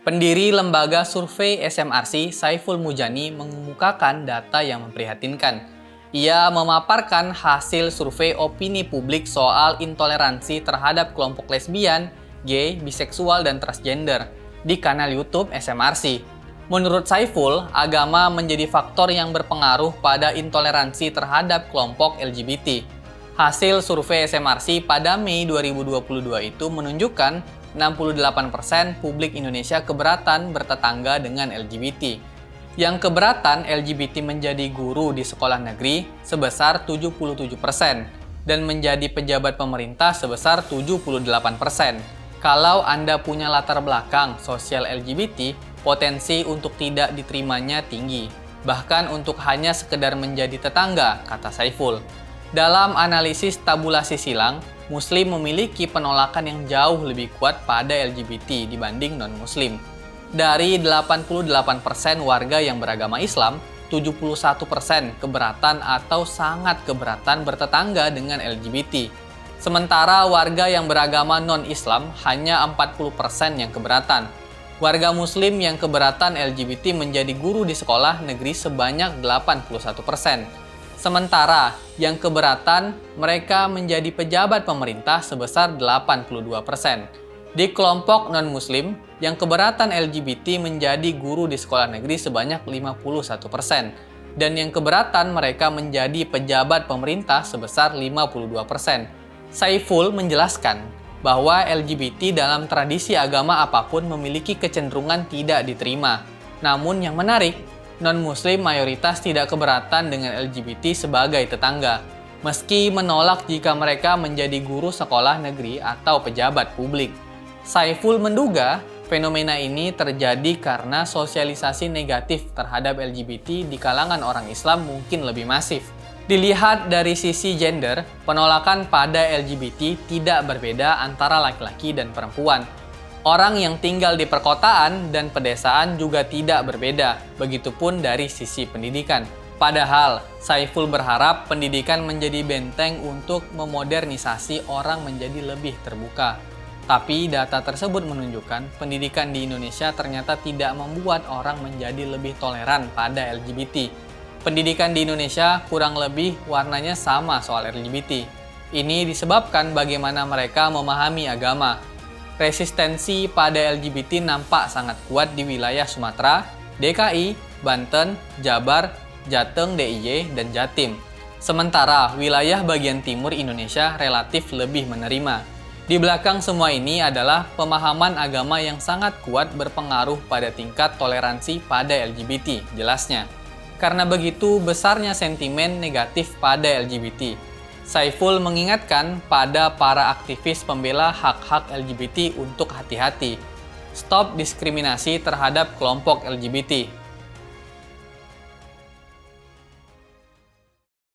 Pendiri lembaga survei SMRC, Saiful Mujani, mengemukakan data yang memprihatinkan. Ia memaparkan hasil survei opini publik soal intoleransi terhadap kelompok lesbian, gay, biseksual, dan transgender di kanal YouTube SMRC. Menurut Saiful, agama menjadi faktor yang berpengaruh pada intoleransi terhadap kelompok LGBT. Hasil survei SMRC pada Mei 2022 itu menunjukkan 68% publik Indonesia keberatan bertetangga dengan LGBT. Yang keberatan LGBT menjadi guru di sekolah negeri sebesar 77% dan menjadi pejabat pemerintah sebesar 78%. Kalau Anda punya latar belakang sosial LGBT, potensi untuk tidak diterimanya tinggi. Bahkan untuk hanya sekedar menjadi tetangga, kata Saiful. Dalam analisis tabulasi silang, Muslim memiliki penolakan yang jauh lebih kuat pada LGBT dibanding non-Muslim. Dari 88% warga yang beragama Islam, 71% keberatan atau sangat keberatan bertetangga dengan LGBT. Sementara warga yang beragama non-Islam hanya 40% yang keberatan. Warga Muslim yang keberatan LGBT menjadi guru di sekolah negeri sebanyak 81%. Sementara yang keberatan mereka menjadi pejabat pemerintah sebesar 82%. Di kelompok non-Muslim, yang keberatan LGBT menjadi guru di sekolah negeri sebanyak 51%. Dan yang keberatan mereka menjadi pejabat pemerintah sebesar 52%. Saiful menjelaskan bahwa LGBT dalam tradisi agama apapun memiliki kecenderungan tidak diterima. Namun yang menarik, non-Muslim mayoritas tidak keberatan dengan LGBT sebagai tetangga, meski menolak jika mereka menjadi guru sekolah negeri atau pejabat publik. Saiful menduga fenomena ini terjadi karena sosialisasi negatif terhadap LGBT di kalangan orang Islam mungkin lebih masif. Dilihat dari sisi gender, penolakan pada LGBT tidak berbeda antara laki-laki dan perempuan. Orang yang tinggal di perkotaan dan pedesaan juga tidak berbeda, begitupun dari sisi pendidikan. Padahal, Saiful berharap pendidikan menjadi benteng untuk memodernisasi orang menjadi lebih terbuka. Tapi data tersebut menunjukkan pendidikan di Indonesia ternyata tidak membuat orang menjadi lebih toleran pada LGBT. Pendidikan di Indonesia kurang lebih warnanya sama soal LGBT. Ini disebabkan bagaimana mereka memahami agama. Resistensi pada LGBT nampak sangat kuat di wilayah Sumatera, DKI, Banten, Jabar, Jateng DIY, dan Jatim. Sementara wilayah bagian timur Indonesia relatif lebih menerima. Di belakang semua ini adalah pemahaman agama yang sangat kuat berpengaruh pada tingkat toleransi pada LGBT, jelasnya. Karena begitu besarnya sentimen negatif pada LGBT. Saiful mengingatkan pada para aktivis pembela hak-hak LGBT untuk hati-hati. Stop diskriminasi terhadap kelompok LGBT.